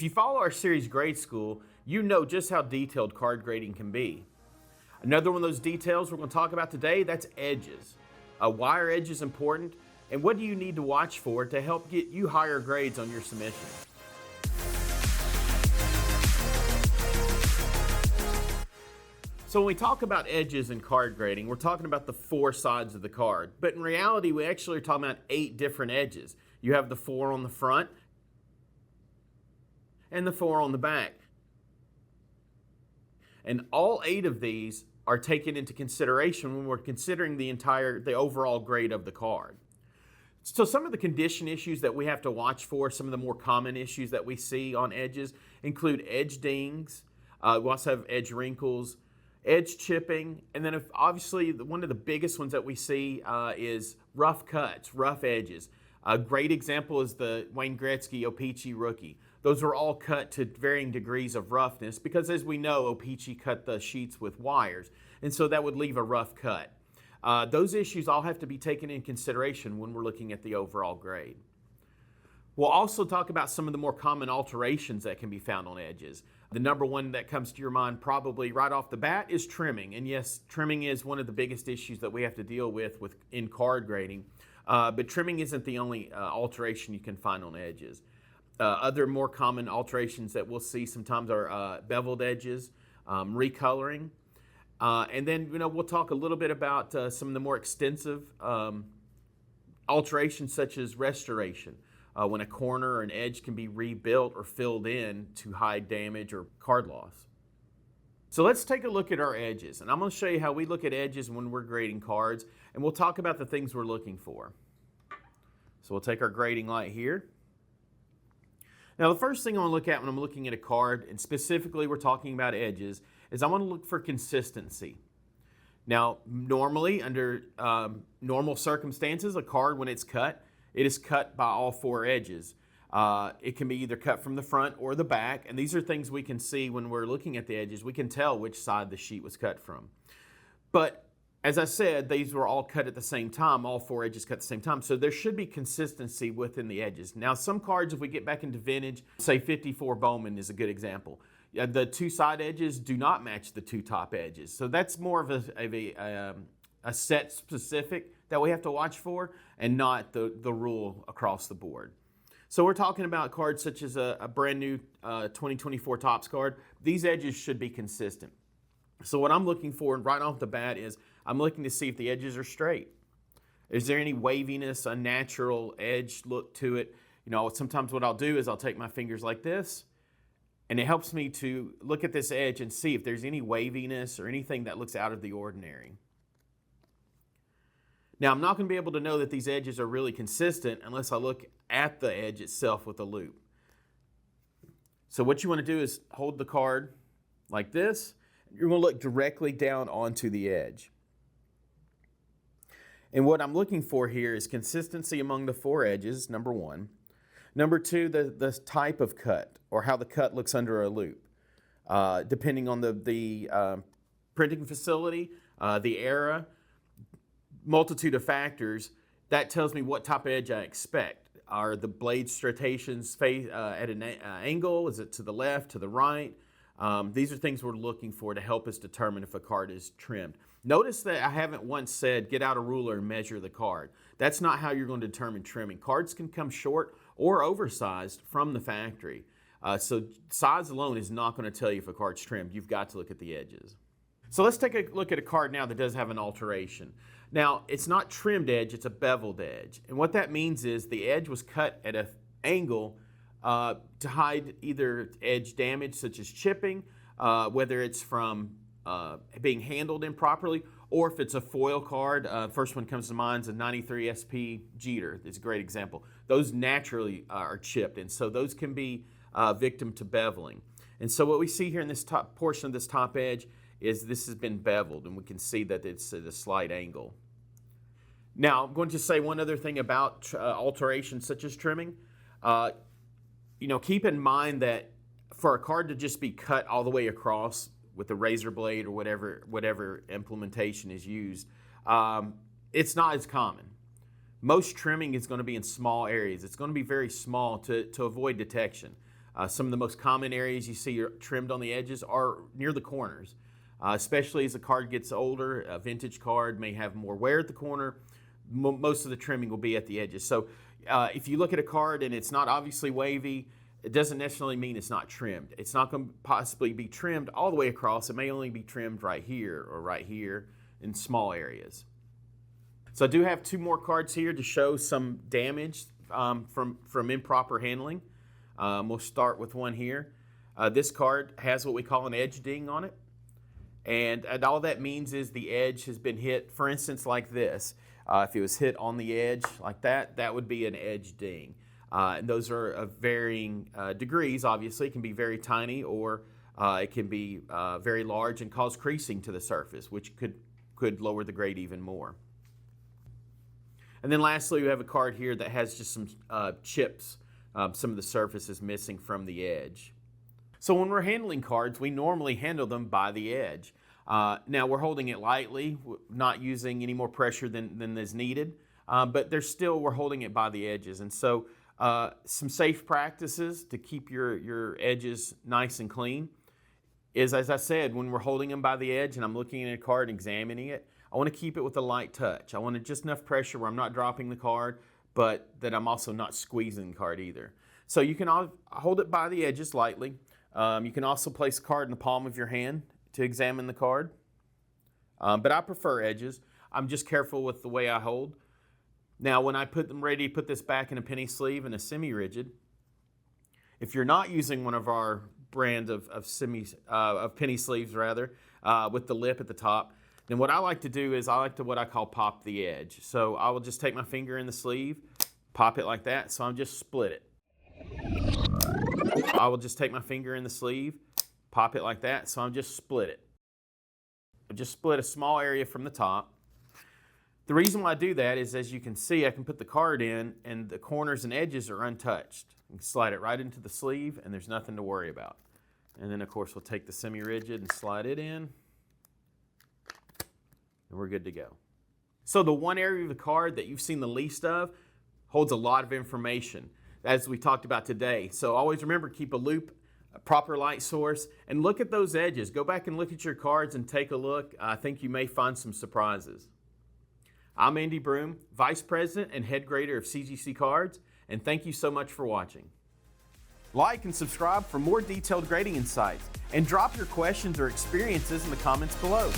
If you follow our series Grade School, you know just how detailed card grading can be. Another one of those details we're going to talk about today, that's edges. Why are edges important, and what do you need to watch for to help get you higher grades on your submission? So when we talk about edges in card grading, we're talking about the four sides of the card. But in reality, we actually are talking about 8 different edges. You have the 4 on the front and the 4 on the back. And all 8 of these are taken into consideration when we're considering the overall grade of the card. So some of the condition issues that we have to watch for, some of the more common issues that we see on edges include edge dings. We also have edge wrinkles, edge chipping, and then obviously one of the biggest ones that we see is rough cuts, rough edges. A great example is the Wayne Gretzky O-Pee-Chee rookie. Those are all cut to varying degrees of roughness because, as we know, O-Pee-Chee cut the sheets with wires, and so that would leave a rough cut. Those issues all have to be taken in consideration when we're looking at the overall grade. We'll also talk about some of the more common alterations that can be found on edges. The number one that comes to your mind probably right off the bat is trimming. And yes, trimming is one of the biggest issues that we have to deal with in card grading. But trimming isn't the only alteration you can find on edges. Other more common alterations that we'll see sometimes are beveled edges, recoloring. And then we'll talk a little bit about some of the more extensive alterations such as restoration. When a corner or an edge can be rebuilt or filled in to hide damage or card loss. So let's take a look at our edges, and I'm going to show you how we look at edges when we're grading cards, and we'll talk about the things we're looking for. So we'll take our grading light here. Now the first thing I want to look at when I'm looking at a card, and specifically we're talking about edges, is I want to look for consistency. Now normally under normal circumstances, a card when it's cut, it is cut by all 4 edges. It can be either cut from the front or the back, and these are things we can see when we're looking at the edges. We can tell which side the sheet was cut from. But as I said, these were all cut at the same time, all 4 edges cut at the same time, so there should be consistency within the edges. Now some cards, if we get back into vintage, say 54 Bowman is a good example. The 2 side edges do not match the 2 top edges, so that's more of a set specific that we have to watch for and not the rule across the board. So we're talking about cards such as a brand new 2024 Topps card. These edges should be consistent. So what I'm looking for right off the bat is I'm looking to see if the edges are straight. Is there any waviness, unnatural edge look to it? Sometimes what I'll do is I'll take my fingers like this, and it helps me to look at this edge and see if there's any waviness or anything that looks out of the ordinary. Now, I'm not going to be able to know that these edges are really consistent unless I look at the edge itself with a loupe. So what you want to do is hold the card like this. You're going to look directly down onto the edge. And what I'm looking for here is consistency among the 4 edges, number 1. Number 2, the type of cut or how the cut looks under a loupe. Depending on the printing facility, the era, multitude of factors, that tells me what type of edge I expect. Are the blade striations at an angle? Is it to the left, to the right? These are things we're looking for to help us determine if a card is trimmed. Notice that I haven't once said get out a ruler and measure the card. That's not how you're going to determine trimming. Cards can come short or oversized from the factory. So size alone is not going to tell you if a card's trimmed. You've got to look at the edges. So let's take a look at a card now that does have an alteration. Now, it's not trimmed edge, it's a beveled edge. And what that means is the edge was cut at an angle to hide either edge damage such as chipping, whether it's from being handled improperly, or if it's a foil card. First one comes to mind is a 93 SP Jeter. It's a great example. Those naturally are chipped, and so those can be victim to beveling. And so what we see here in this top portion of this top edge is this has been beveled, and we can see that it's at a slight angle. Now, I'm going to say one other thing about alterations such as trimming. Keep in mind that for a card to just be cut all the way across with a razor blade or whatever implementation is used, it's not as common. Most trimming is going to be in small areas. It's going to be very small to avoid detection. Some of the most common areas you see trimmed on the edges are near the corners, especially as the card gets older. A vintage card may have more wear at the corner. Most of the trimming will be at the edges. So if you look at a card and it's not obviously wavy, it doesn't necessarily mean it's not trimmed. It's not going to possibly be trimmed all the way across. It may only be trimmed right here or right here in small areas. So I do have 2 more cards here to show some damage from improper handling. We'll start with one here. This card has what we call an edge ding on it. And all that means is the edge has been hit, for instance, like this. If it was hit on the edge like that, that would be an edge ding. And those are of varying degrees, obviously. It can be very tiny, or it can be very large and cause creasing to the surface, which could lower the grade even more. And then lastly, we have a card here that has just some chips. Some of the surface is missing from the edge. So when we're handling cards, we normally handle them by the edge. Now we're holding it lightly, not using any more pressure than is needed, but we're holding it by the edges. And so some safe practices to keep your edges nice and clean is, as I said, when we're holding them by the edge and I'm looking at a card and examining it, I want to keep it with a light touch. I want just enough pressure where I'm not dropping the card, but that I'm also not squeezing the card either. So you can hold it by the edges lightly. You can also place the card in the palm of your hand to examine the card. But I prefer edges. I'm just careful with the way I hold. Now, when I I'm ready to put this back in a penny sleeve and a semi-rigid, if you're not using one of our brand of penny sleeves rather, with the lip at the top, then what I like to do is I like to what I call pop the edge. So I will just take my finger in the sleeve, pop it like that, so I'm just split it. I will just take my finger in the sleeve, pop it like that, so I'm just split it. I just split a small area from the top. The reason why I do that is, as you can see, I can put the card in and the corners and edges are untouched. You can slide it right into the sleeve and there's nothing to worry about. And then of course we'll take the semi-rigid and slide it in. And we're good to go. So the one area of the card that you've seen the least of holds a lot of information, as we talked about today. So always remember, keep a loop, a proper light source, and look at those edges. Go back and look at your cards and take a look. I think you may find some surprises. I'm Andy Broom, Vice President and Head Grader of CGC Cards, and thank you so much for watching. Like and subscribe for more detailed grading insights, and drop your questions or experiences in the comments below.